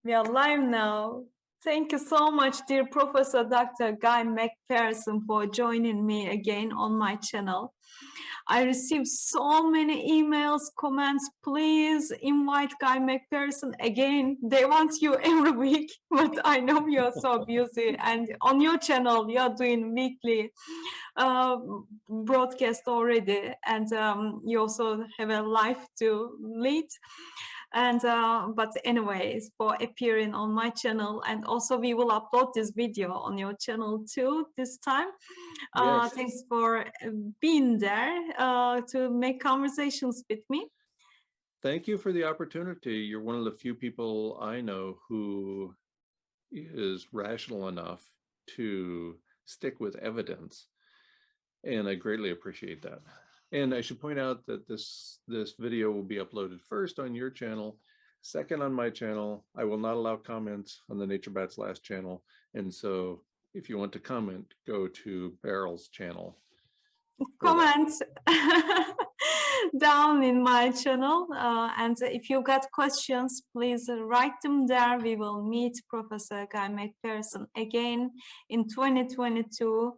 We are live now. Thank you so much, dear Professor Dr. Guy McPherson, for joining me again on my channel. I received so many emails, comments. Please invite Guy McPherson again. They want you every week, but I know you're so busy. And on your channel, you're doing weekly broadcast already, and you also have a life to lead. And but anyways, for appearing on my channel, and also we will upload this video on your channel too this time. Yes. Thanks for being there to make conversations with me. Thank you for the opportunity. You're one of the few people I know who is rational enough to stick with evidence, and I greatly appreciate that. And I should point out that this video will be uploaded first on your channel, second on my channel. I will not allow comments on the Nature Bats Last channel, and so if you want to comment, go to Beril's channel. Comment down in my channel, and if you got questions, please write them there. We will meet Professor Guy McPherson again in 2022.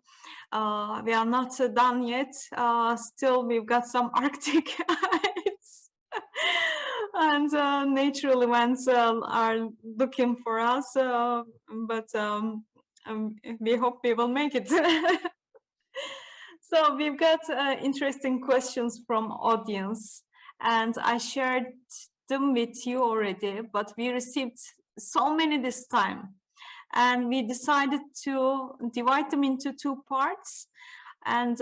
We are not done yet. Still, we've got some Arctic ice. And natural events are looking for us, but we hope we will make it. So we've got interesting questions from audience, and I shared them with you already, but we received so many this time, and we decided to divide them into two parts, and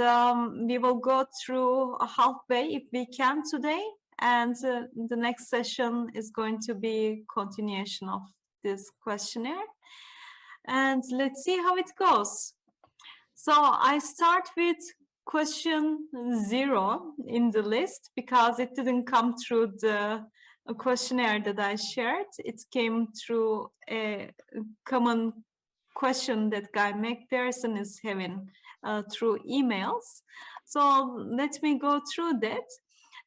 we will go through halfway if we can today, and the next session is going to be continuation of this questionnaire, and let's see how it goes. So I start with question 0 in the list because it didn't come through the questionnaire that I shared. It came through a common question that Guy McPherson is having through emails. So let me go through that.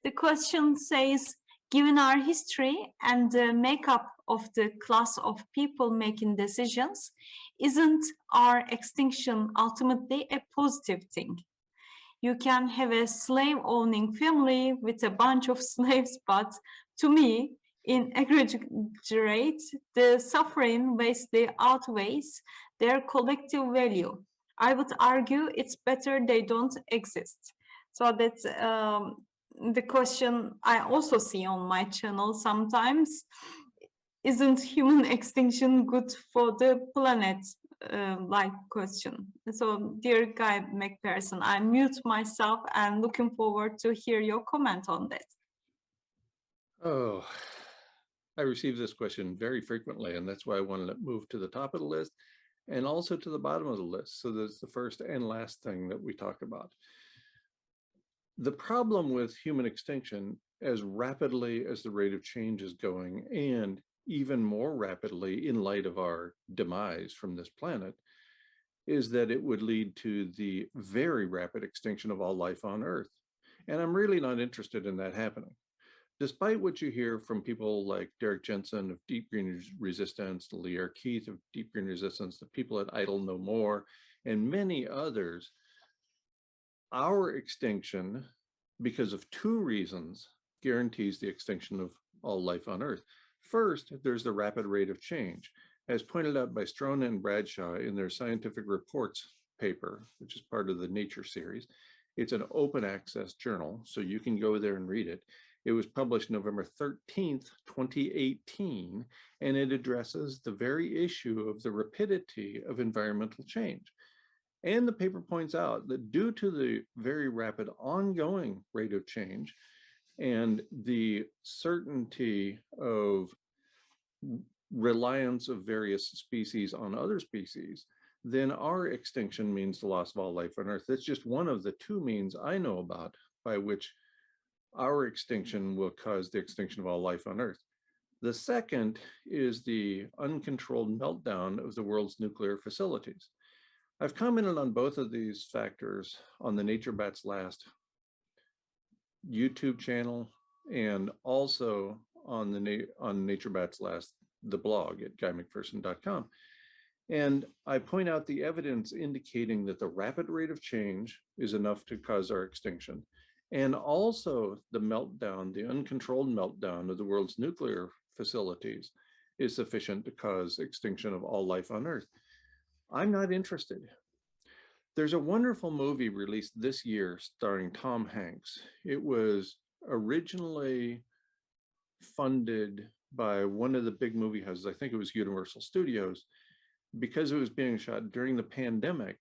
The question says, given our history and the makeup of the class of people making decisions, isn't our extinction ultimately a positive thing? You can have a slave-owning family with a bunch of slaves, but to me, in aggregate, the suffering vastly outweighs their collective value. I would argue it's better they don't exist. So that's the question I also see on my channel sometimes. Isn't human extinction good for the planet? Like question. So, dear Guy McPherson, I mute myself and looking forward to hear your comment on that. Oh, I receive this question very frequently, and that's why I wanted to move to the top of the list and also to the bottom of the list. So that's the first and last thing that we talk about. The problem with human extinction, as rapidly as the rate of change is going, and even more rapidly in light of our demise from this planet, is that it would lead to the very rapid extinction of all life on Earth. And I'm really not interested in that happening. Despite what you hear from people like Derek Jensen of Deep Green Resistance, Lear Keith of Deep Green Resistance, the people at Idle No More, and many others, our extinction, because of two reasons, guarantees the extinction of all life on Earth. First, there's the rapid rate of change. As pointed out by Strona and Bradshaw in their scientific reports paper, which is part of the Nature series. It's an open access journal, so you can go there and read it. It was published November 13th, 2018, and it addresses the very issue of the rapidity of environmental change. And the paper points out that due to the very rapid ongoing rate of change and the certainty of reliance of various species on other species, then our extinction means the loss of all life on Earth. That's just one of the two means I know about by which our extinction will cause the extinction of all life on Earth. The second is the uncontrolled meltdown of the world's nuclear facilities. I've commented on both of these factors on the Nature Bats Last YouTube channel and also on Nature Bats Last, the blog at guymcpherson.com. And I point out the evidence indicating that the rapid rate of change is enough to cause our extinction. And also the meltdown, the uncontrolled meltdown of the world's nuclear facilities is sufficient to cause extinction of all life on Earth. I'm not interested. There's a wonderful movie released this year starring Tom Hanks. It was originally funded by one of the big movie houses, I think it was Universal Studios. Because it was being shot during the pandemic,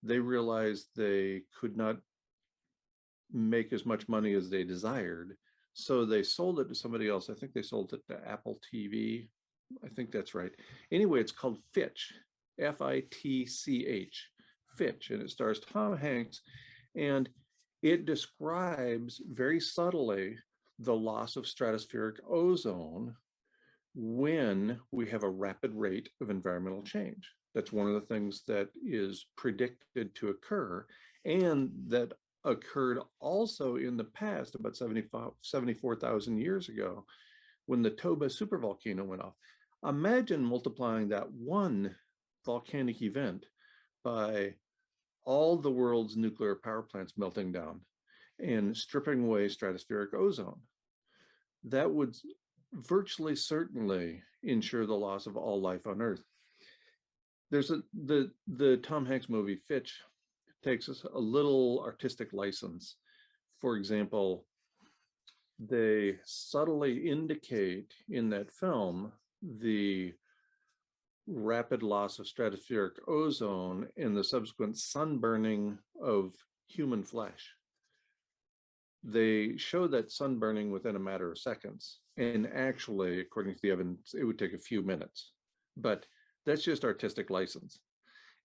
they realized they could not make as much money as they desired. So they sold it to somebody else. I think they sold it to Apple TV. I think that's right. Anyway, it's called Fitch, F-I-T-C-H, Fitch, and it stars Tom Hanks. And it describes very subtly the loss of stratospheric ozone when we have a rapid rate of environmental change. That's one of the things that is predicted to occur, and that occurred also in the past, about 74,000 years ago, when the Toba supervolcano went off. Imagine multiplying that one volcanic event by all the world's nuclear power plants melting down and stripping away stratospheric ozone. That would virtually certainly ensure the loss of all life on Earth. There's the Tom Hanks movie Fitch takes us a little artistic license. For example, they subtly indicate in that film the rapid loss of stratospheric ozone and the subsequent sunburning of human flesh. They show that sunburning within a matter of seconds. And actually, according to the evidence, it would take a few minutes. But that's just artistic license.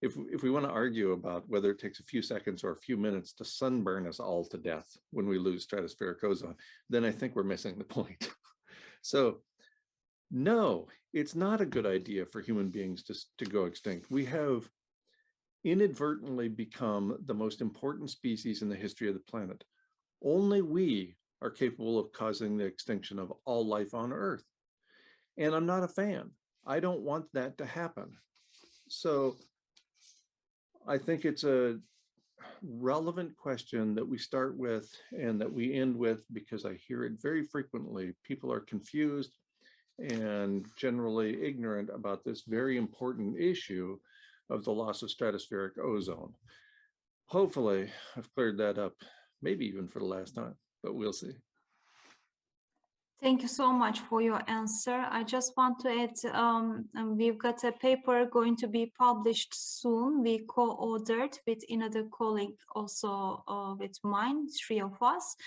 If we want to argue about whether it takes a few seconds or a few minutes to sunburn us all to death when we lose stratospheric ozone, then I think we're missing the point. So no, it's not a good idea for human beings to go extinct. We have inadvertently become the most important species in the history of the planet. Only we are capable of causing the extinction of all life on Earth. And I'm not a fan. I don't want that to happen. So I think it's a relevant question that we start with and that we end with, because I hear it very frequently. People are confused and generally ignorant about this very important issue of the loss of stratospheric ozone. Hopefully, I've cleared that up, maybe even for the last time, but we'll see. Thank you so much for your answer. I just want to add, we've got a paper going to be published soon. We co-authored with another colleague, also with mine, 3 of us.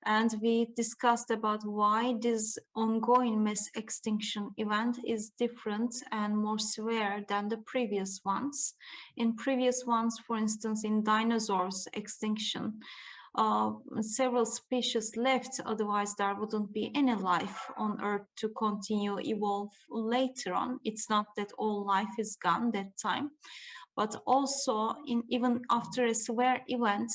And we discussed about why this ongoing mass extinction event is different and more severe than the previous ones. In previous ones, for instance, in dinosaurs extinction, several species left, otherwise there wouldn't be any life on Earth to continue evolve later on. It's not that all life is gone that time, but also even after a severe event,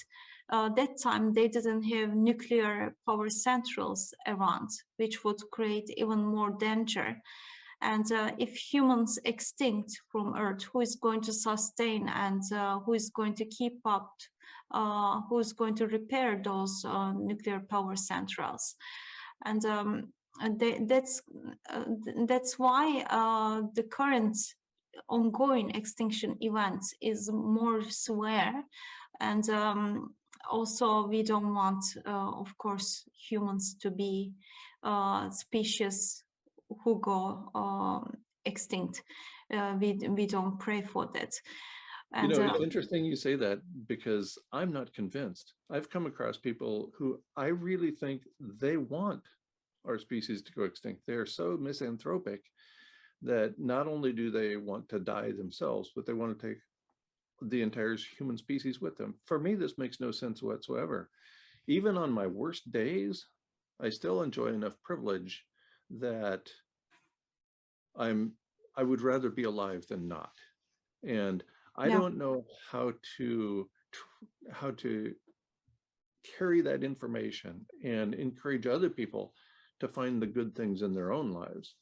that time they didn't have nuclear power centrals around, which would create even more danger. And if humans extinct from Earth, who is going to sustain and who is going to keep up, who is going to repair those nuclear power centrals? And that's why the current ongoing extinction event is more severe. And also, we don't want, of course, humans to be species who go extinct. We don't pray for that. And, it's interesting you say that, because I'm not convinced. I've come across people who I really think they want our species to go extinct. They are so misanthropic that not only do they want to die themselves, but they want to take the entire human species with them. For me, this makes no sense whatsoever. Even on my worst days, I still enjoy enough privilege that I would rather be alive than not. And I don't know how to carry that information and encourage other people to find the good things in their own lives.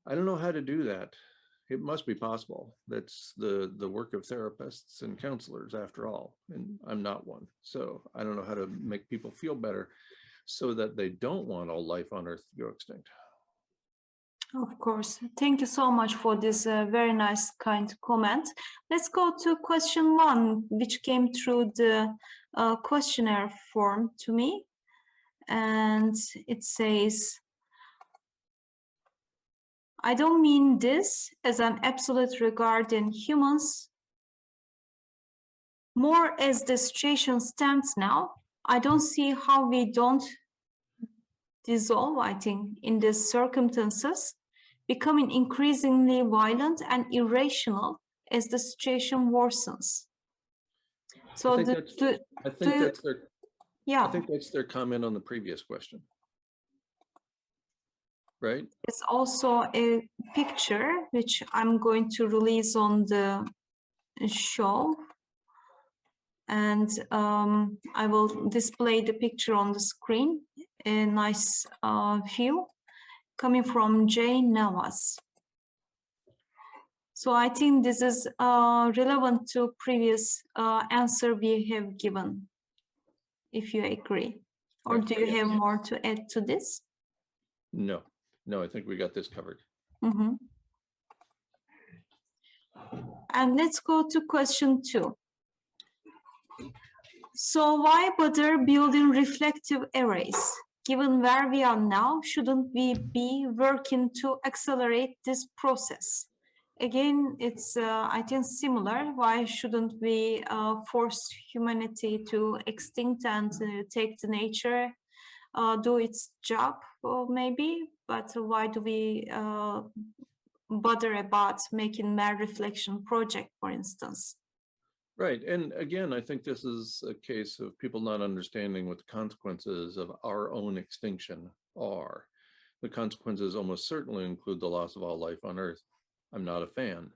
I don't know how to do that. It must be possible. That's the work of therapists and counselors, after all, and I'm not one. So I don't know how to make people feel better so that they don't want all life on Earth to go extinct. Of course. Thank you so much for this very nice, kind comment. Let's go to question 1, which came through the questionnaire form to me. And it says, I don't mean this as an absolute regarding humans. More as the situation stands now, I don't see how we don't dissolve, I think, in these circumstances, becoming increasingly violent and irrational as the situation worsens. So I think that's their yeah, I think that's their comment on the previous question. Right? it's also a picture which I'm going to release on the show, and I will display the picture on the screen. A nice view coming from Jay Navas. So I think this is relevant to previous answer we have given, if you agree. Or do you have more to add to this? No, I think we got this covered. Mm-hmm. And let's go to question 2. So why bother building reflective arrays? Given where we are now, shouldn't we be working to accelerate this process? Again, it's, I think, similar. Why shouldn't we force humanity to extinct and take the nature, do its job, or maybe? But why do we bother about making mere reflection project, for instance? Right. And again, I think this is a case of people not understanding what the consequences of our own extinction are. The consequences almost certainly include the loss of all life on Earth. I'm not a fan.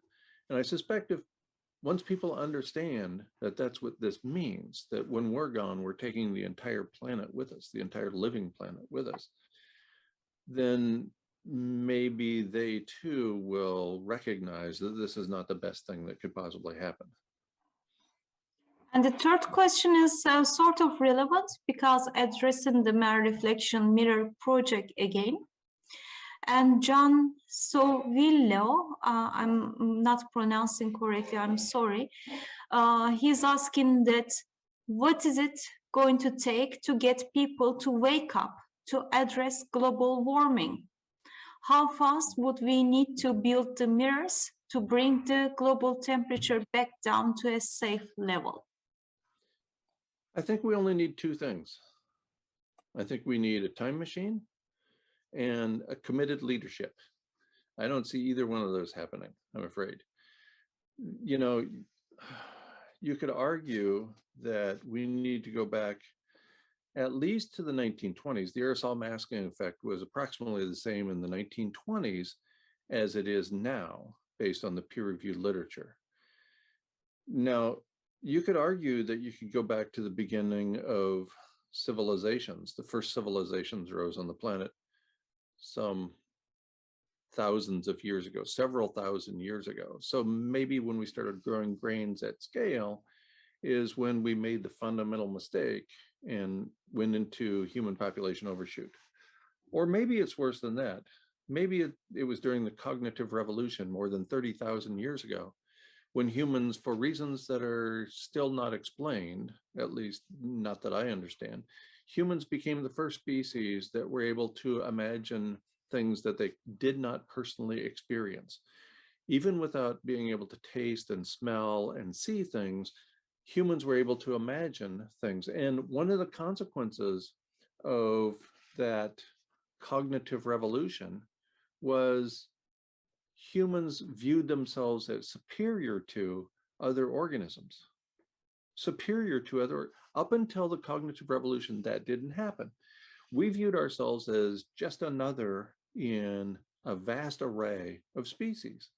And I suspect if once people understand that that's what this means, that when we're gone, we're taking the entire planet with us, the entire living planet with us, then maybe they too will recognize that this is not the best thing that could possibly happen. And the third question is sort of relevant because addressing the mere reflection mirror project again. And John Sovillo, I'm not pronouncing correctly, I'm sorry. He's asking that what is it going to take to get people to wake up to address global warming? How fast would we need to build the mirrors to bring the global temperature back down to a safe level? I think we only need 2 things. I think we need a time machine and a committed leadership. I don't see either one of those happening, I'm afraid. You know, you could argue that we need to go back at least to the 1920s. The aerosol masking effect was approximately the same in the 1920s as it is now, based on the peer-reviewed literature. Now, you could argue that you could go back to the beginning of civilizations. The first civilizations rose on the planet some thousands of years ago, several thousand years ago. So maybe when we started growing grains at scale is when we made the fundamental mistake and went into human population overshoot. Or maybe it's worse than that. Maybe it was during the cognitive revolution more than 30,000 years ago, when humans, for reasons that are still not explained, at least not that I understand, humans became the first species that were able to imagine things that they did not personally experience. Even without being able to taste and smell and see things, humans were able to imagine things. And one of the consequences of that cognitive revolution was humans viewed themselves as superior to other organisms. Up until the cognitive revolution, that didn't happen. We viewed ourselves as just another in a vast array of species.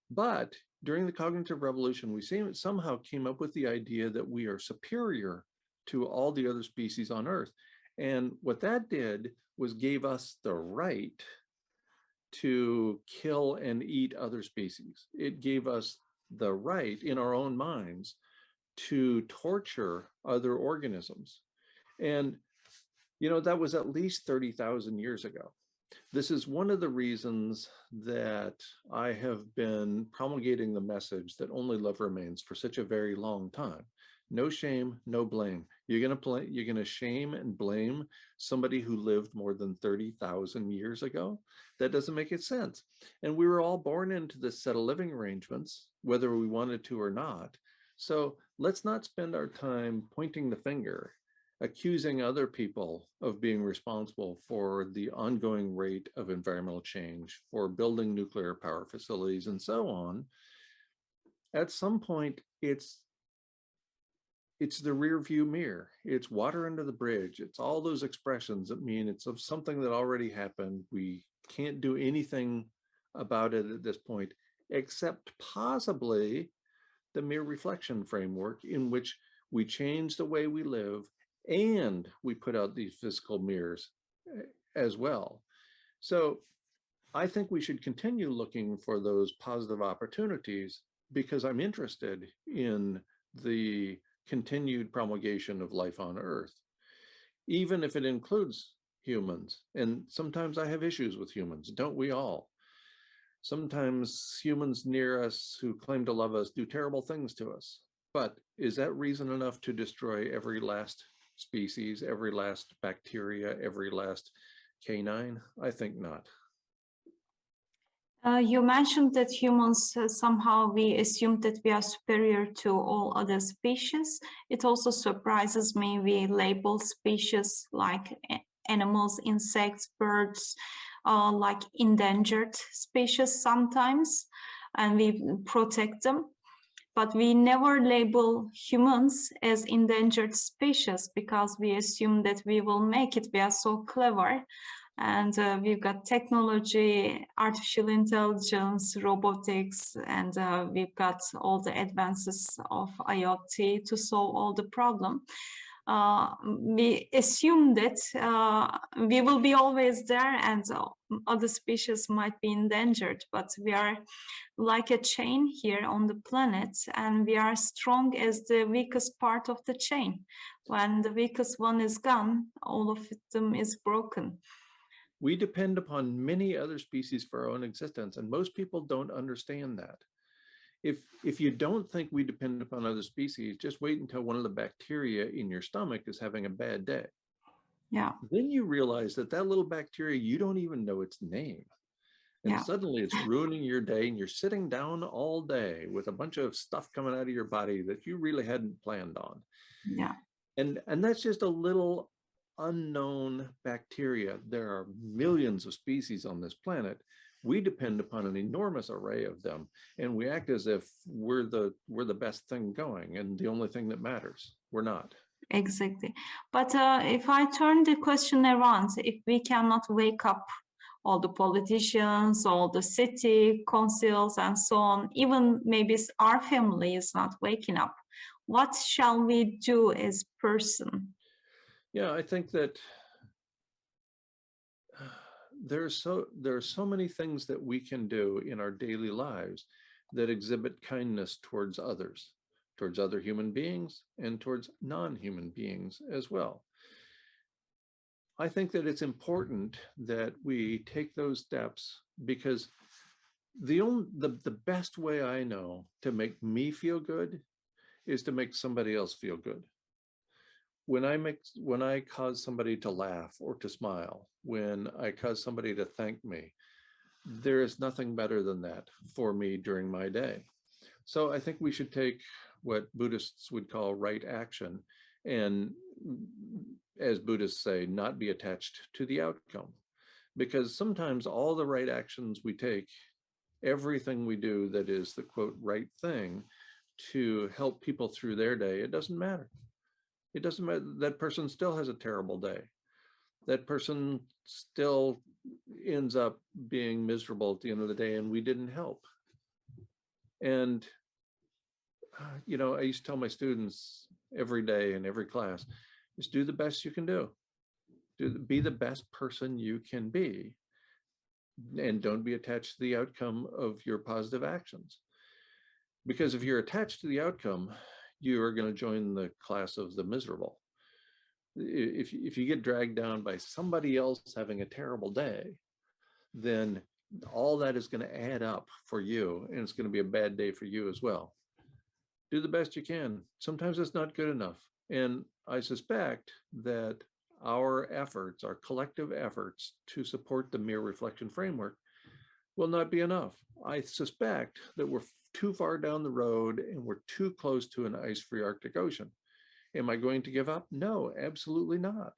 But during the cognitive revolution, we somehow came up with the idea that we are superior to all the other species on Earth. And what that did was gave us the right to kill and eat other species. It gave us the right in our own minds to torture other organisms. And, that was at least 30,000 years ago. This is one of the reasons that I have been promulgating the message that only love remains for such a very long time. No shame, no blame. You're going to shame and blame somebody who lived more than 30,000 years ago? That doesn't make any sense. And we were all born into this set of living arrangements, whether we wanted to or not. So let's not spend our time pointing the finger, accusing other people of being responsible for the ongoing rate of environmental change, for building nuclear power facilities and so on. At some point, it's the rear view mirror. It's water under the bridge. It's all those expressions that mean it's of something that already happened. We can't do anything about it at this point, except possibly the mere reflection framework in which we change the way we live and we put out these physical mirrors as well. So I think we should continue looking for those positive opportunities because I'm interested in the continued promulgation of life on Earth, even if it includes humans. And sometimes I have issues with humans, don't we all? Sometimes humans near us who claim to love us do terrible things to us. But is that reason enough to destroy every last species, every last bacteria, every last canine? I think not. You mentioned that humans, somehow we assume that we are superior to all other species. It also surprises me we label species like animals, insects, birds, like endangered species sometimes, and we protect them. But we never label humans as endangered species because we assume that we will make it. We are so clever. And we've got technology, artificial intelligence, robotics, and we've got all the advances of IoT to solve all the problem. We assume that we will be always there and other species might be endangered, but we are like a chain here on the planet, and we are strong as the weakest part of the chain. When the weakest one is gone, all of them is broken. We depend upon many other species for our own existence, and most people don't understand that. If you don't think we depend upon other species, just wait until one of the bacteria in your stomach is having a bad day. Yeah. Then you realize that little bacteria, you don't even know its name. And suddenly it's ruining your day, and you're sitting down all day with a bunch of stuff coming out of your body that you really hadn't planned on. Yeah. And that's just a little unknown bacteria. There are millions of species on this planet. We depend upon an enormous array of them, and we act as if we're the best thing going and the only thing that matters. We're not. Exactly. But if I turn the question around, if we cannot wake up all the politicians, all the city councils and so on, even maybe our family is not waking up, what shall we do as person? Yeah, I think that there are so many things that we can do in our daily lives that exhibit kindness towards others, towards other human beings, and towards non-human beings as well. I think that it's important that we take those steps because the best way I know to make me feel good is to make somebody else feel good. When I cause somebody to laugh or to smile, when I cause somebody to thank me, there is nothing better than that for me during my day. So I think we should take what Buddhists would call right action, and as Buddhists say, not be attached to the outcome. Because sometimes all the right actions we take, everything we do that is the quote right thing to help people through their day, it doesn't matter. It doesn't matter. That person still has a terrible day. That person still ends up being miserable at the end of the day, and we didn't help. And, I used to tell my students every day in every class, just do the best you can do. Be the best person you can be. and don't be attached to the outcome of your positive actions. Because if you're attached to the outcome, you are going to join the class of the miserable. If you get dragged down by somebody else having a terrible day, then all that is going to add up for you, and it's going to be a bad day for you as well. Do the best you can. Sometimes it's not good enough. And I suspect that our efforts, our collective efforts to support the mere reflection framework will not be enough. I suspect that we're too far down the road and we're too close to an ice-free Arctic Ocean. Am I going to give up? No, absolutely not,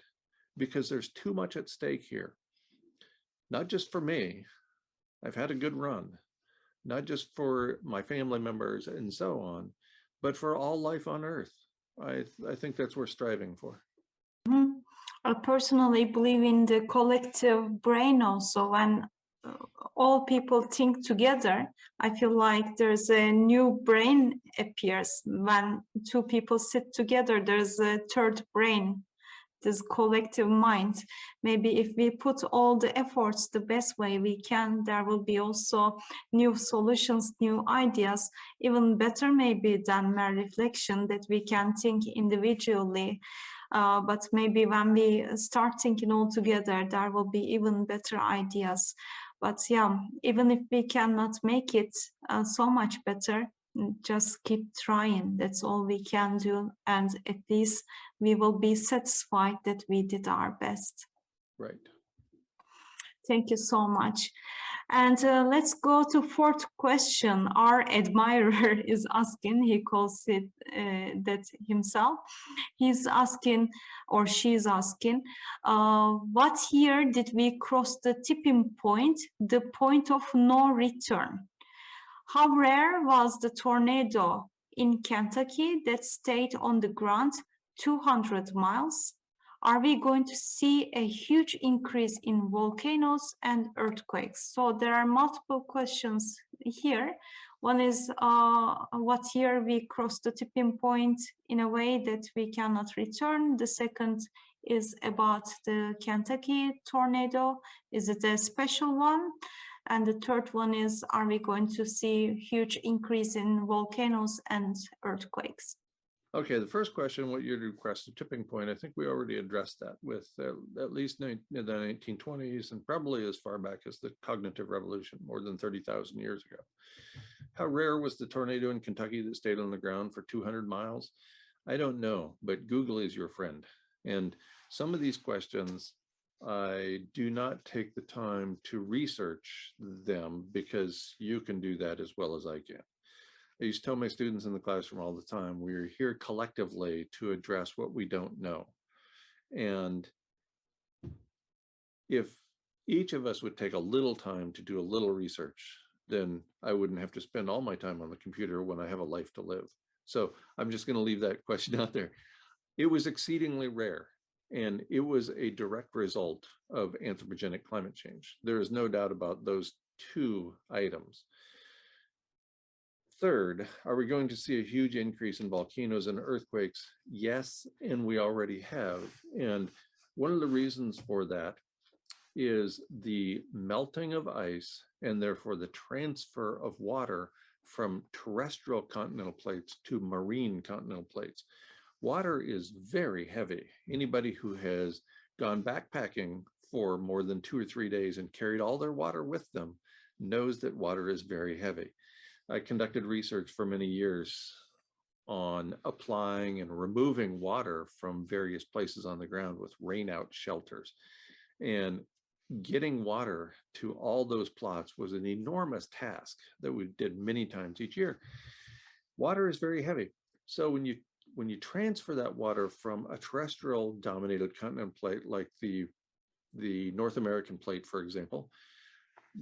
because there's too much at stake here. Not just for me. I've had a good run. Not just for my family members and so on, but for all life on Earth. I think that's what we're striving for. Mm-hmm. I personally believe in the collective brain also. When all people think together, I feel like there's a new brain appears. When two people sit together, there's a third brain, this collective mind. Maybe if we put all the efforts the best way we can, there will be also new solutions, new ideas, even better maybe than mere reflection that we can think individually. But maybe when we start thinking all together, there will be even better ideas. But yeah, even if we cannot make it so much better, just keep trying. That's all we can do. And at least we will be satisfied that we did our best. Right. Thank you so much. And let's go to fourth question. Our admirer is asking, he calls it that himself. He's asking, or she's asking, what year did we cross the tipping point, the point of no return? How rare was the tornado in Kentucky that stayed on the ground 200 miles? Are we going to see a huge increase in volcanoes and earthquakes? So there are multiple questions here. One is what year we crossed the tipping point in a way that we cannot return. The second is about the Kentucky tornado. Is it a special one? And the third one is, are we going to see huge increase in volcanoes and earthquakes? Okay, the first question, what year did we cross the tipping point? I think we already addressed that with at least the 1920s and probably as far back as the cognitive revolution, more than 30,000 years ago. How rare was the tornado in Kentucky that stayed on the ground for 200 miles? I don't know, but Google is your friend. And some of these questions, I do not take the time to research them because you can do that as well as I can. I used to tell my students in the classroom all the time, we're here collectively to address what we don't know. And if each of us would take a little time to do a little research, then I wouldn't have to spend all my time on the computer when I have a life to live. So I'm just going to leave that question out there. It was exceedingly rare, and it was a direct result of anthropogenic climate change. There is no doubt about those two items. Third, are we going to see a huge increase in volcanoes and earthquakes? Yes, and we already have. And one of the reasons for that is the melting of ice and therefore the transfer of water from terrestrial continental plates to marine continental plates. Water is very heavy. Anybody who has gone backpacking for more than 2 or 3 days and carried all their water with them knows that water is very heavy. I conducted research for many years on applying and removing water from various places on the ground with rainout shelters. And getting water to all those plots was an enormous task that we did many times each year. Water is very heavy. So when you transfer that water from a terrestrial dominated continental plate like the North American plate, for example,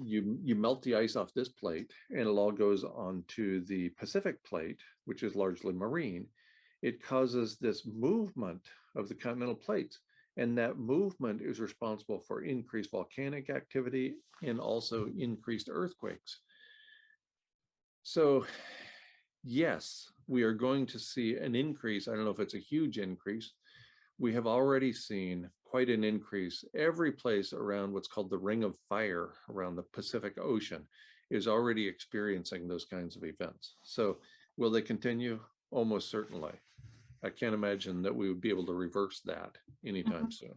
you melt the ice off this plate and it all goes onto the Pacific plate, which is largely marine. It causes this movement of the continental plates, and that movement is responsible for increased volcanic activity and also increased earthquakes. So yes, we are going to see an increase. I don't know if it's a huge increase. we have already seen quite an increase. Every place around what's called the Ring of Fire around the Pacific Ocean is already experiencing those kinds of events. So will they continue? Almost certainly. I can't imagine that we would be able to reverse that anytime soon.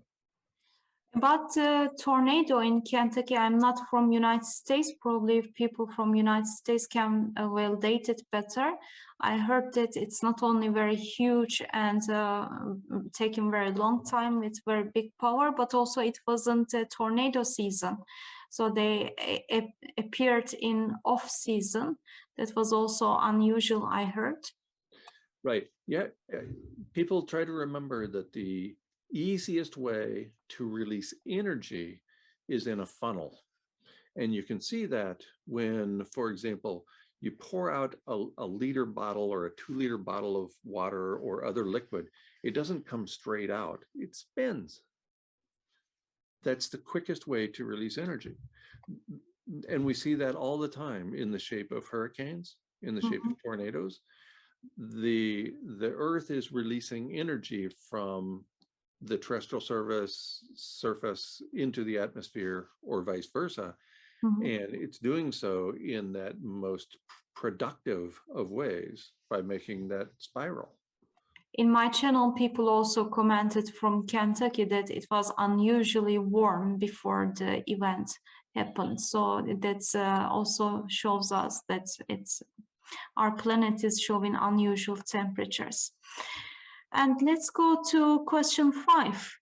About the tornado in Kentucky, I'm not from United States. Probably if people from United States can validate it better. I heard that it's not only very huge and taking very long time with very big power, but also it wasn't a tornado season. So they appeared in off season. That was also unusual, I heard. Right. Yeah. People try to remember that the easiest way to release energy is in a funnel. And you can see that when, for example, you pour out a liter bottle or a 2-liter bottle of water or other liquid, it doesn't come straight out, it spins. That's the quickest way to release energy. And we see that all the time in the shape of hurricanes, in the shape of tornadoes. The Earth is releasing energy from the terrestrial surface into the atmosphere or vice versa. And it's doing so in that most productive of ways by making that spiral. In my channel, people also commented from Kentucky that it was unusually warm before the event happened. So that's also shows us that our planet is showing unusual temperatures. And let's go to question 5.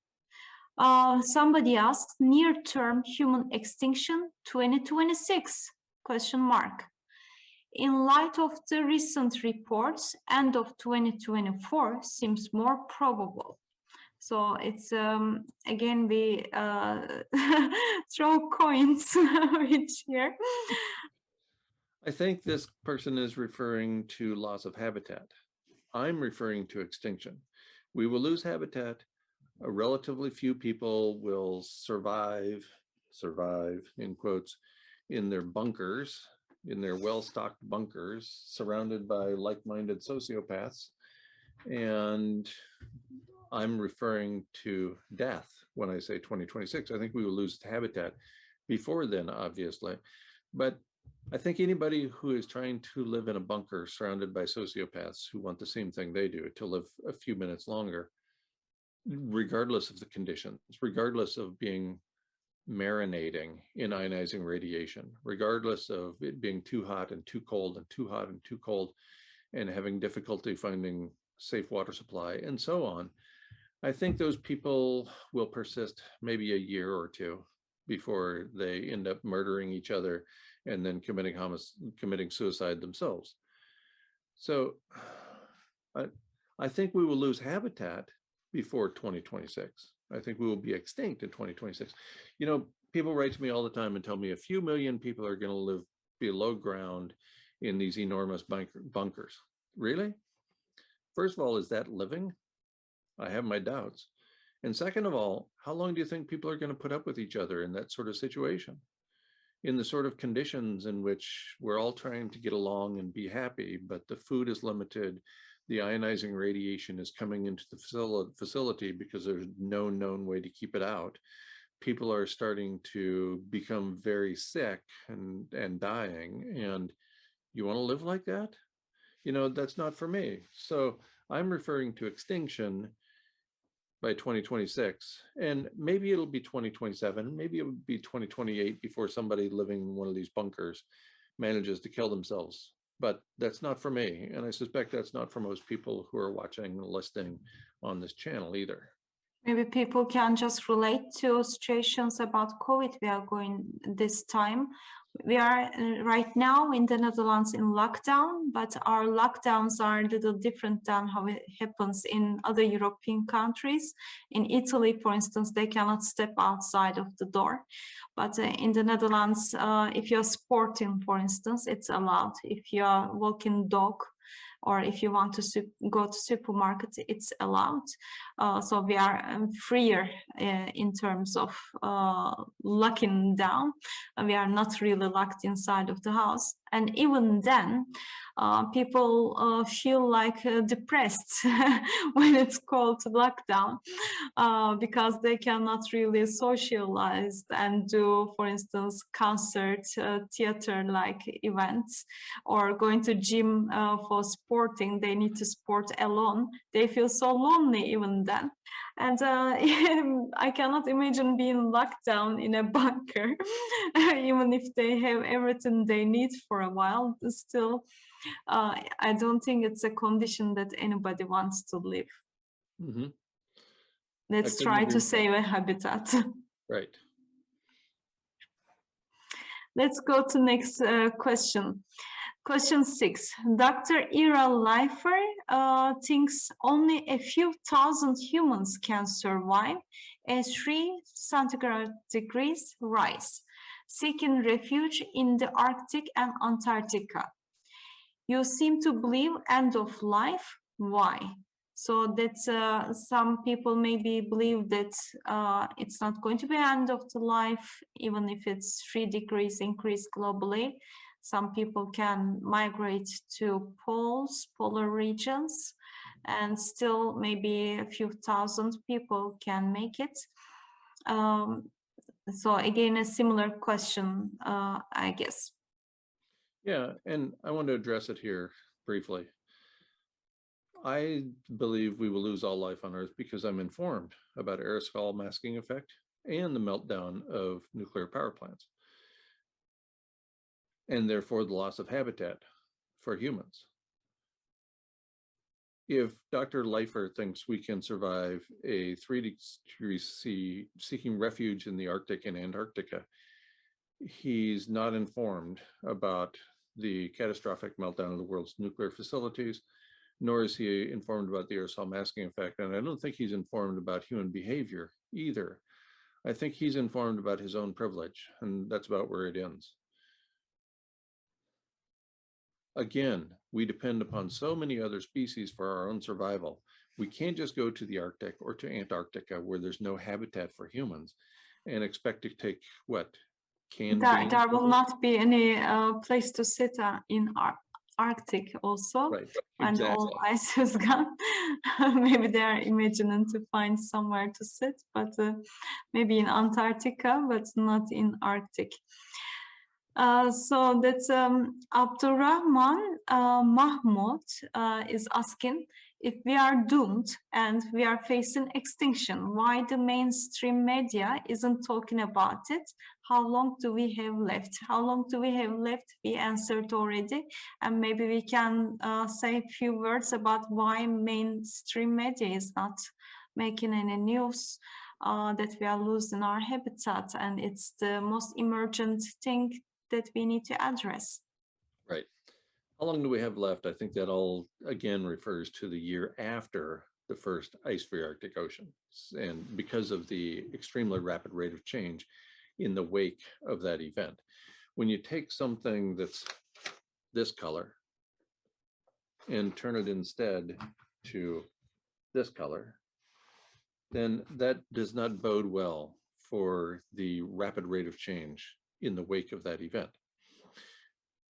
Somebody asked, near-term human extinction 2026, question mark. In light of the recent reports, end of 2024 seems more probable. So it's, again, we throw coins each year. I think this person is referring to loss of habitat. I'm referring to extinction. We will lose habitat. A relatively few people will survive in quotes, in their bunkers, in their well-stocked bunkers, surrounded by like-minded sociopaths. And I'm referring to death when I say 2026. I think we will lose habitat before then, obviously. But I think anybody who is trying to live in a bunker surrounded by sociopaths who want the same thing they do, to live a few minutes longer, regardless of the conditions, regardless of being marinating in ionizing radiation, regardless of it being too hot and too cold and too hot and too cold, and having difficulty finding safe water supply and so on. I think those people will persist maybe a year or two before they end up murdering each other and then committing suicide themselves. So I think we will lose habitat before 2026. I think we will be extinct in 2026. You know, people write to me all the time and tell me a few million people are going to live below ground in these enormous bunkers. Really? First of all, is that living? I have my doubts. And second of all, how long do you think people are going to put up with each other in that sort of situation? In the sort of conditions in which we're all trying to get along and be happy, but the food is limited, the ionizing radiation is coming into the facility because there's no known way to keep it out. People are starting to become very sick and dying. And you want to live like that? You know, that's not for me. So I'm referring to extinction by 2026, and maybe it'll be 2027, maybe it would be 2028 before somebody living in one of these bunkers manages to kill themselves. But that's not for me, and I suspect that's not for most people who are watching and listening on this channel either. Maybe people can just relate to situations about COVID we are going this time. We are right now in the Netherlands in lockdown, but our lockdowns are a little different than how it happens in other European countries. In Italy, for instance, they cannot step outside of the door. But in the Netherlands, if you're sporting, for instance, it's allowed. If you're walking dog, or if you want to go to supermarkets, it's allowed. So we are freer in terms of locking down. We are not really locked inside of the house. And even then, people feel like depressed when it's called lockdown, because they cannot really socialize and do, for instance, concert, theater-like events, or going to gym for sporting. They need to sport alone. They feel so lonely even then. And I cannot imagine being locked down in a bunker, even if they have everything they need for a while. Still, I don't think it's a condition that anybody wants to live. Mm-hmm. Let's try to save a habitat. Right. Let's go to next question. Question 6. Dr. Ira Leifer thinks only a few thousand humans can survive a 3 centigrade degrees rise, seeking refuge in the Arctic and Antarctica. You seem to believe end of life. Why? So that's some people maybe believe that it's not going to be end of the life, even if it's 3 degrees increase globally. Some people can migrate to polar regions, and still maybe a few thousand people can make it. So again, a similar question, I guess. Yeah, and I want to address it here briefly. I believe we will lose all life on Earth because I'm informed about aerosol masking effect and the meltdown of nuclear power plants, and therefore the loss of habitat for humans. If Dr. Leifer thinks we can survive a 3 degrees C seeking refuge in the Arctic and Antarctica, he's not informed about the catastrophic meltdown of the world's nuclear facilities, nor is he informed about the aerosol masking effect. And I don't think he's informed about human behavior either. I think he's informed about his own privilege, and that's about where it ends. Again, we depend upon so many other species for our own survival. We can't just go to the Arctic or to Antarctica where there's no habitat for humans and expect to take what? There will not be any place to sit in Arctic also, right, and exactly. all ice is gone. Maybe they are imagining to find somewhere to sit, but maybe in Antarctica, but not in Arctic. So that's Abdurrahman Mahmoud is asking, if we are doomed and we are facing extinction, why the mainstream media isn't talking about it? How long do we have left? How long do we have left? We answered already, and maybe we can say a few words about why mainstream media is not making any news that we are losing our habitat, and it's the most emergent thing that we need to address. Right. How long do we have left? I think that all again refers to the year after the first ice-free Arctic Ocean, and because of the extremely rapid rate of change in the wake of that event. When you take something that's this color and turn it instead to this color, then that does not bode well for the rapid rate of change in the wake of that event.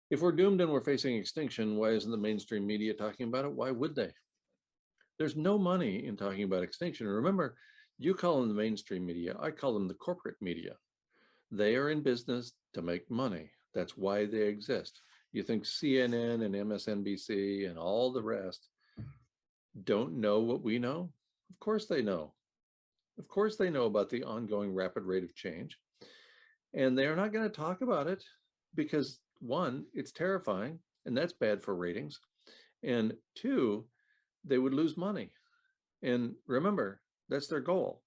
If we're doomed and we're facing extinction, why isn't the mainstream media talking about it? Why would they? There's no money in talking about extinction. Remember, you call them the mainstream media, I call them the corporate media. They are in business to make money. That's why they exist. You think CNN and MSNBC and all the rest don't know what we know? Of course they know. Of course they know about the ongoing rapid rate of change. And they're not going to talk about it because, one, it's terrifying, and that's bad for ratings. And two, they would lose money. And remember, that's their goal,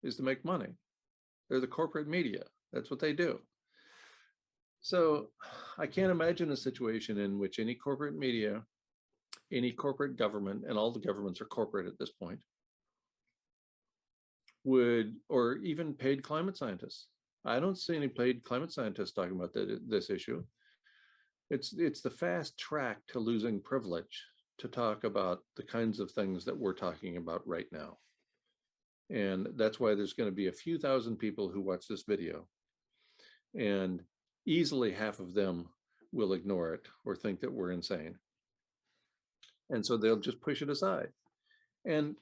is to make money. They're the corporate media. That's what they do. So I can't imagine a situation in which any corporate media, any corporate government, and all the governments are corporate at this point, would, or even paid climate scientists. I don't see any paid climate scientists talking about this issue. It's the fast track to losing privilege to talk about the kinds of things that we're talking about right now. And that's why there's going to be a few thousand people who watch this video, and easily half of them will ignore it or think that we're insane. And so they'll just push it aside. And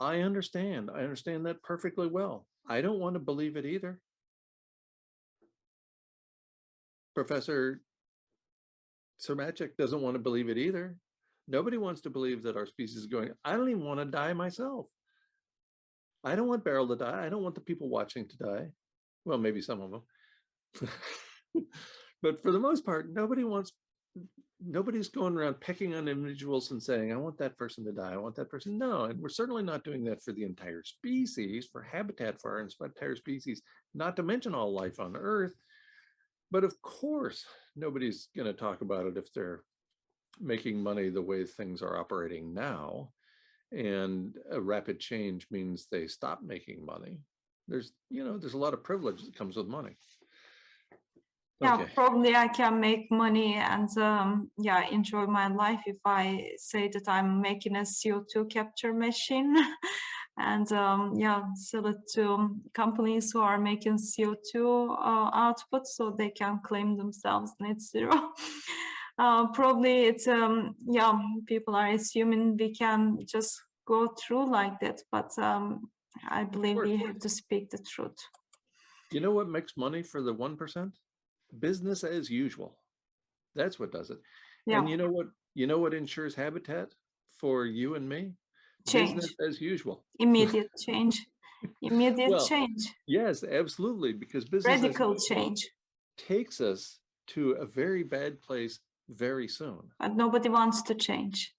I understand that perfectly well. I don't want to believe it either. Professor Sirmacek doesn't want to believe it either. Nobody wants to believe that our species is going. I don't even want to die myself. I don't want Beril to die. I don't want the people watching to die. Well, maybe some of them. But for the most part, nobody's going around picking on individuals and saying, I want that person to die. I want that person. No, and we're certainly not doing that for the entire species, for habitat for our entire species, not to mention all life on Earth. But of course, nobody's going to talk about it if they're making money the way things are operating now. And a rapid change means they stop making money. There's a lot of privilege that comes with money. Yeah, Okay. probably I can make money and enjoy my life if I say that I'm making a CO2 capture machine and sell it to companies who are making CO2 output so they can claim themselves net zero. Probably it's people are assuming we can just go through like that, but I believe we have to speak the truth. You know what makes money for the 1%? Business as usual. That's what does it. Yeah. And you know what ensures habitat for you and me? Change. Business as usual. Immediate change. Immediate change. Yes, absolutely, because business radical change takes us to a very bad place very soon. But nobody wants to change.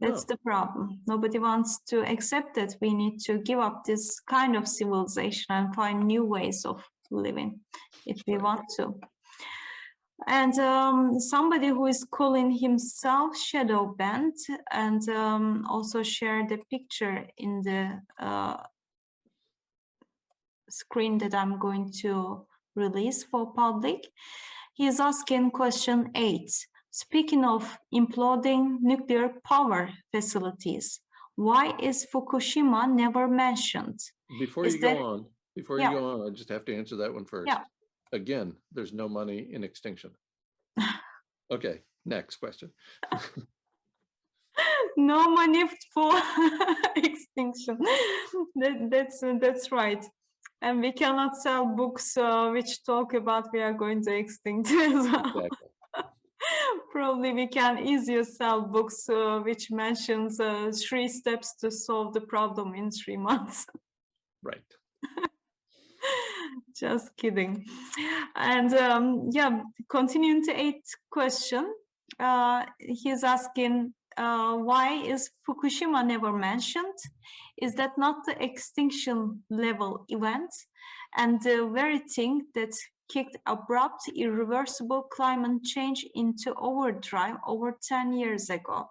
That's the problem. Nobody wants to accept that we need to give up this kind of civilization and find new ways of living if we want to. And somebody who is calling himself Shadow Band and also shared a picture in the screen that I'm going to release for public. He is asking question 8. Speaking of imploding nuclear power facilities, why is Fukushima never mentioned? Before you go on, I just have to answer that one first. Yeah. Again, there's no money in extinction. Okay, next question. No money for extinction. That's right. And we cannot sell books which talk about we are going to extinct as well. Exactly. Probably we can easier sell books which mentions 3 steps to solve the problem in 3 months. Right. Just kidding. And continuing to 8th question, he's asking, why is Fukushima never mentioned? Is that not the extinction level event and the very thing that kicked abrupt, irreversible climate change into overdrive over 10 years ago?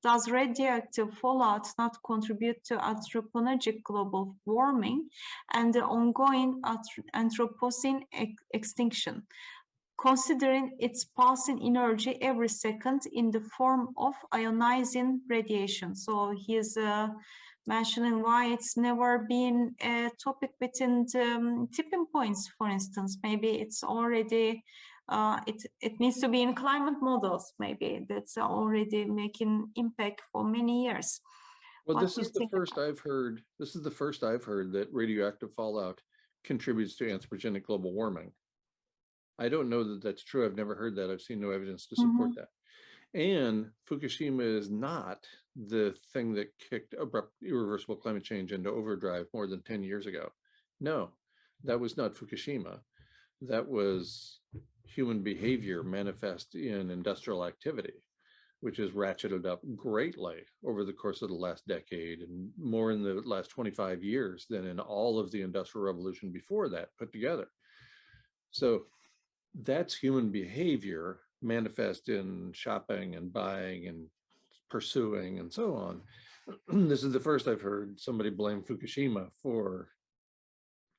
Does radioactive fallout not contribute to anthropogenic global warming and the ongoing Anthropocene extinction, considering its passing energy every second in the form of ionizing radiation? So he's mentioning why it's never been a topic within the tipping points, for instance. Maybe it's already it needs to be in climate models. Maybe that's already making impact for many years. Well, this is the first I've heard. This is the first I've heard that radioactive fallout contributes to anthropogenic global warming. I don't know that that's true. I've never heard that. I've seen no evidence to support that. And Fukushima is not the thing that kicked abrupt, irreversible climate change into overdrive more than 10 years ago. No, that was not Fukushima. That was human behavior manifest in industrial activity, which has ratcheted up greatly over the course of the last decade and more in the last 25 years than in all of the industrial revolution before that put together. So that's human behavior manifest in shopping and buying and pursuing and so on. This is the first I've heard somebody blame Fukushima for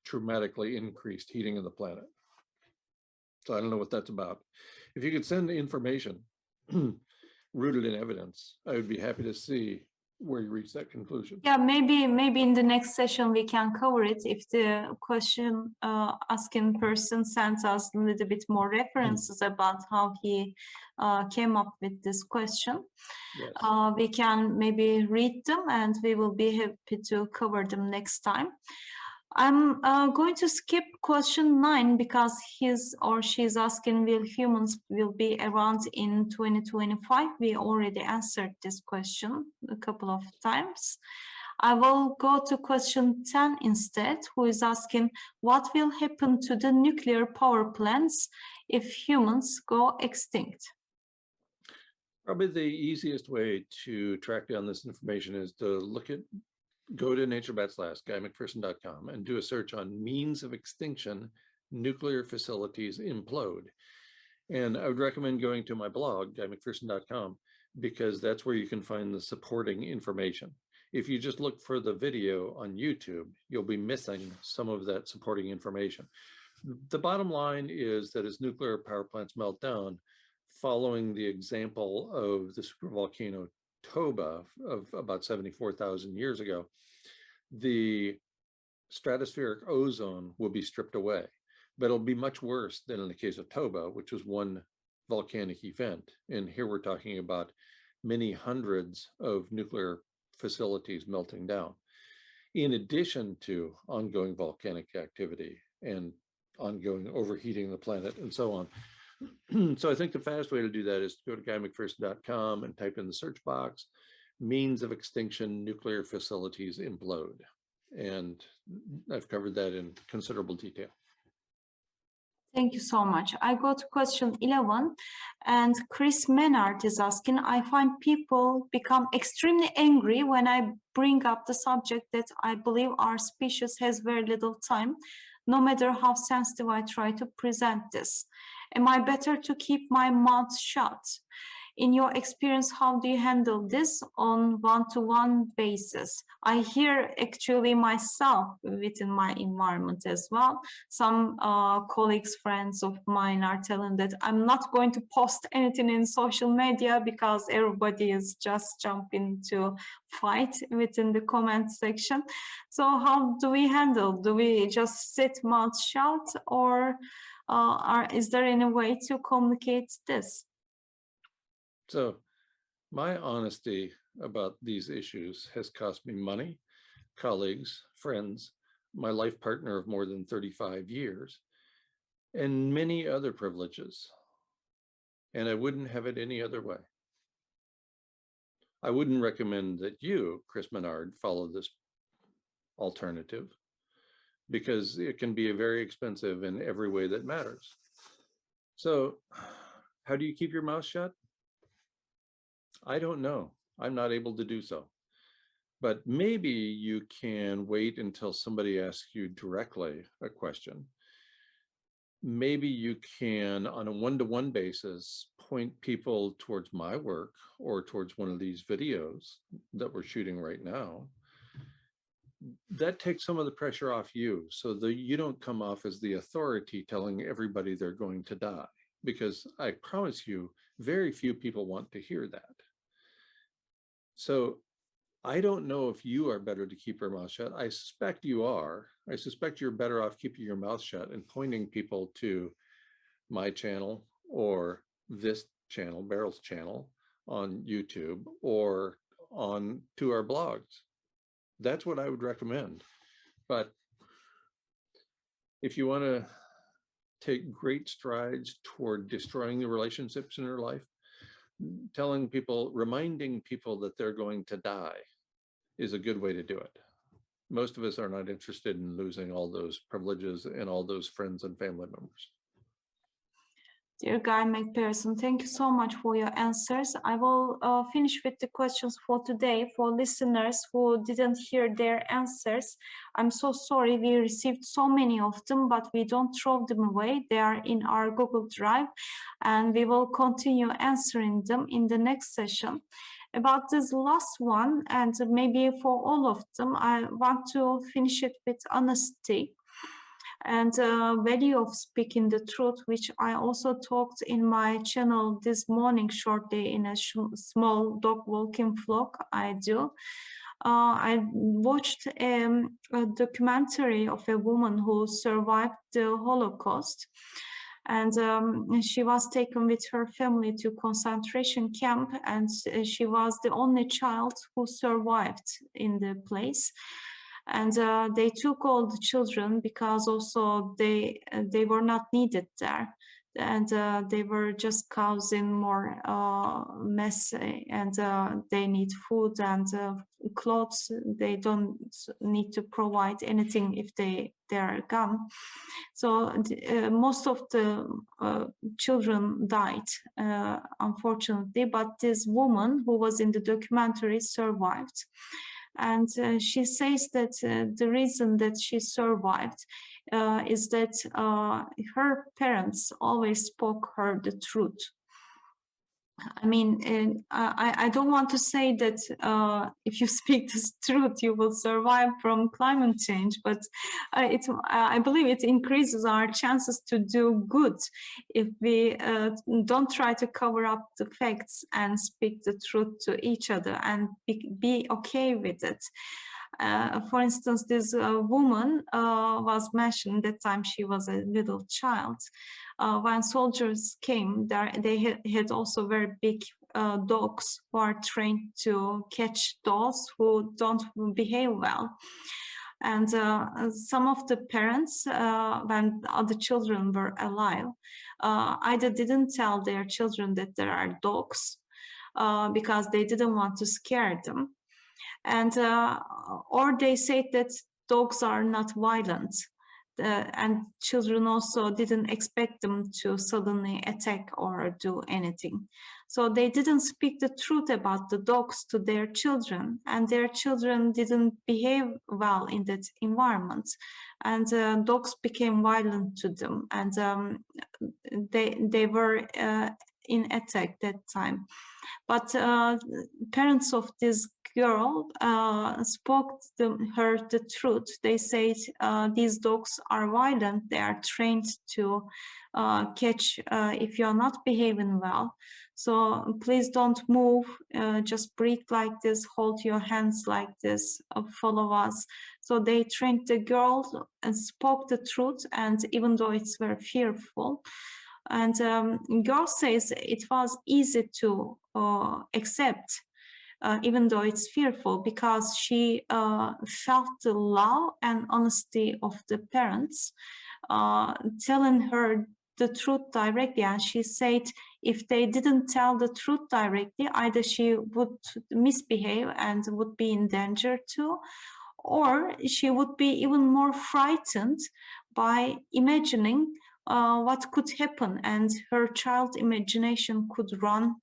dramatically increased heating of the planet. So I don't know what that's about. If you could send information rooted in evidence, I would be happy to see where you reach that conclusion. Yeah, maybe in the next session we can cover it if the question asking person sends us a little bit more references about how he came up with this question. Yes. We can maybe read them and we will be happy to cover them next time. I'm going to skip question 9 because his or she's asking will humans will be around in 2025. We already answered this question a couple of times. I will go to question 10 instead, who is asking what will happen to the nuclear power plants if humans go extinct? Probably the easiest way to track down this information is to go to nature/guymcpherson.com and do a search on means of extinction, nuclear facilities implode. And I would recommend going to my blog, guymcpherson.com, because that's where you can find the supporting information. If you just look for the video on YouTube, you'll be missing some of that supporting information. The bottom line is that as nuclear power plants melt down, following the example of the supervolcano Toba of about 74,000 years ago, the stratospheric ozone will be stripped away, but it'll be much worse than in the case of Toba, which was one volcanic event. And here we're talking about many hundreds of nuclear facilities melting down, in addition to ongoing volcanic activity and ongoing overheating the planet and so on. So I think the fast way to do that is to go to guymcpherson.com and type in the search box, means of extinction, nuclear facilities implode. And I've covered that in considerable detail. Thank you so much. I go to question 11, and Chris Menard is asking, I find people become extremely angry when I bring up the subject that I believe our species has very little time, no matter how sensitive I try to present this. Am I better to keep my mouth shut? In your experience, how do you handle this on one-to-one basis? I hear actually myself within my environment as well. Some colleagues, friends of mine are telling that I'm not going to post anything in social media because everybody is just jumping to fight within the comment section. So how do we handle? Do we just sit mouth shut, or is there any way to communicate this? So my honesty about these issues has cost me money, colleagues, friends, my life partner of more than 35 years, and many other privileges. And I wouldn't have it any other way. I wouldn't recommend that you, Chris Menard, follow this alternative, because it can be very expensive in every way that matters. So how do you keep your mouth shut? I don't know. I'm not able to do so. But maybe you can wait until somebody asks you directly a question. Maybe you can, on a one-to-one basis, point people towards my work or towards one of these videos that we're shooting right now. That takes some of the pressure off you, so that you don't come off as the authority telling everybody they're going to die, because I promise you, very few people want to hear that. So I don't know if you are better to keep your mouth shut. I suspect you are. I suspect you're better off keeping your mouth shut and pointing people to my channel or this channel, Beril's channel on YouTube, or on to our blogs. That's what I would recommend. But if you want to take great strides toward destroying the relationships in your life, telling people, reminding people that they're going to die is a good way to do it. Most of us are not interested in losing all those privileges and all those friends and family members. Dear Guy McPherson, thank you so much for your answers. I will finish with the questions for today. For listeners who didn't hear their answers, I'm so sorry. We received so many of them, but we don't throw them away. They are in our Google Drive, and we will continue answering them in the next session. About this last one, and maybe for all of them, I want to finish it with honesty. and value of speaking the truth, which I also talked in my channel this morning shortly in a small dog walking vlog I do. I watched a documentary of a woman who survived the Holocaust, and she was taken with her family to concentration camp, and she was the only child who survived in the place. And they took all the children because also they were not needed there, and they were just causing more mess, and they need food and clothes. They don't need to provide anything if they are gone. So most of the children died, unfortunately, but this woman who was in the documentary survived. And she says that the reason that she survived is that her parents always spoke her the truth. I mean, I don't want to say that if you speak the truth, you will survive from climate change, but I believe it increases our chances to do good if we don't try to cover up the facts and speak the truth to each other and be okay with it. For instance, this woman was mentioned that time she was a little child. When soldiers came, they had also very big dogs who are trained to catch those who don't behave well. And some of the parents, when other children were alive, either didn't tell their children that there are dogs because they didn't want to scare them, and or they said that dogs are not violent, and children also didn't expect them to suddenly attack or do anything. So they didn't speak the truth about the dogs to their children, and their children didn't behave well in that environment, and dogs became violent to them, and they were in attack that time. But parents of this girl spoke her the truth. They said these dogs are violent. They are trained to catch if you are not behaving well. So please don't move. Just breathe like this. Hold your hands like this. Follow us. So they trained the girl and spoke the truth. And even though it's very fearful, and girl says it was easy to accept, even though it's fearful, because she felt the love and honesty of the parents telling her the truth directly. And she said if they didn't tell the truth directly, either she would misbehave and would be in danger too, or she would be even more frightened by imagining what could happen, and her child imagination could run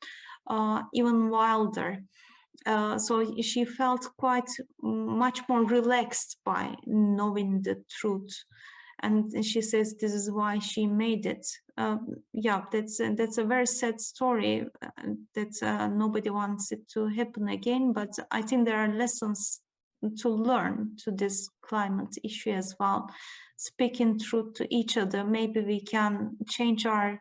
even wilder. So she felt quite much more relaxed by knowing the truth. And she says this is why she made it. Yeah, that's a very sad story that nobody wants it to happen again. But I think there are lessons to learn to this climate issue as well. Speaking truth to each other, maybe we can change our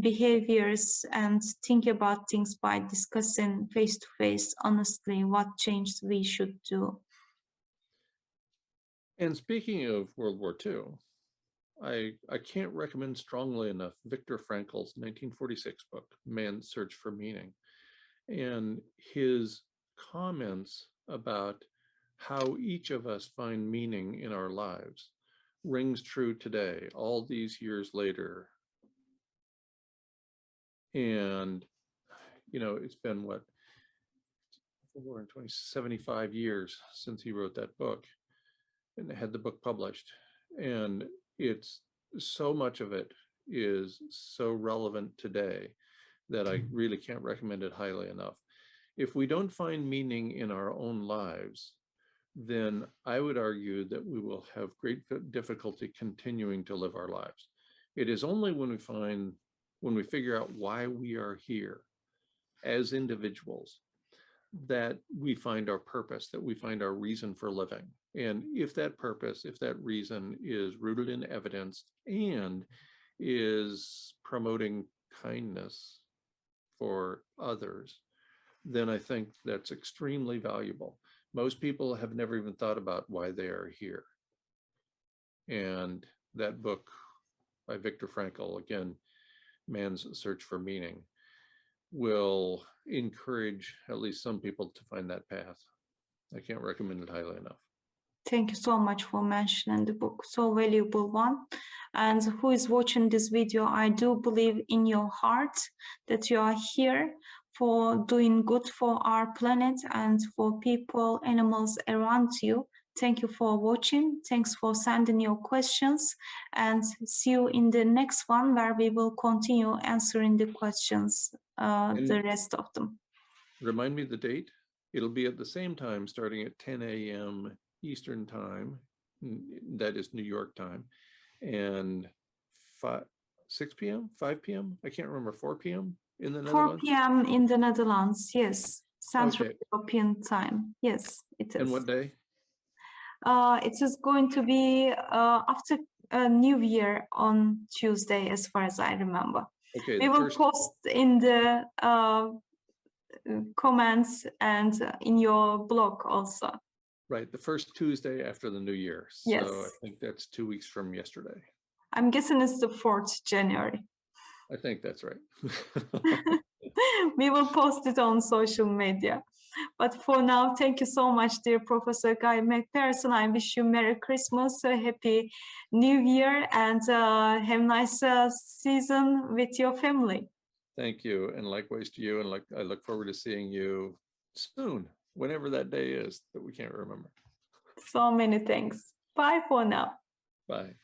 behaviors and think about things by discussing face to face honestly what change we should do. And speaking of World War II, I can't recommend strongly enough Viktor Frankl's 1946 book, Man's Search for Meaning, and his comments about how each of us find meaning in our lives rings true today, all these years later. And, you know, it's been what, 75 years since he wrote that book and had the book published. And it's so much of it is so relevant today that I really can't recommend it highly enough. If we don't find meaning in our own lives, then I would argue that we will have great difficulty continuing to live our lives. It is only when we figure out why we are here as individuals that we find our purpose, that we find our reason for living. And if that purpose, if that reason is rooted in evidence and is promoting kindness for others, then I think that's extremely valuable. Most people have never even thought about why they are here. And that book by Viktor Frankl, again, Man's Search for Meaning, will encourage at least some people to find that path. I can't recommend it highly enough. Thank you so much for mentioning the book, so valuable one. And who is watching this video, I do believe in your heart that you are here for doing good for our planet and for people, animals around you. Thank you for watching. Thanks for sending your questions, and see you in the next one where we will continue answering the questions, the rest of them. Remind me the date. It'll be at the same time, starting at 10 a.m. Eastern time, that is New York time, and 6 p.m., 5 p.m., I can't remember, 4 p.m. in the Netherlands? 4 p.m. in the Netherlands, yes. Central Okay. European time, yes, it is. And what day? It is going to be after New Year on Tuesday, as far as I remember. Okay. We will post in the comments and in your blog also. Right, the first Tuesday after the New Year. Yes. So I think that's 2 weeks from yesterday. I'm guessing it's the 4th January. I think that's right. We will post it on social media. But for now, thank you so much, dear Professor Guy McPherson. I wish you Merry Christmas, a Happy New Year, and have a nice season with your family. Thank you, and likewise to you, and I look forward to seeing you soon, whenever that day is that we can't remember. So many thanks. Bye for now. Bye.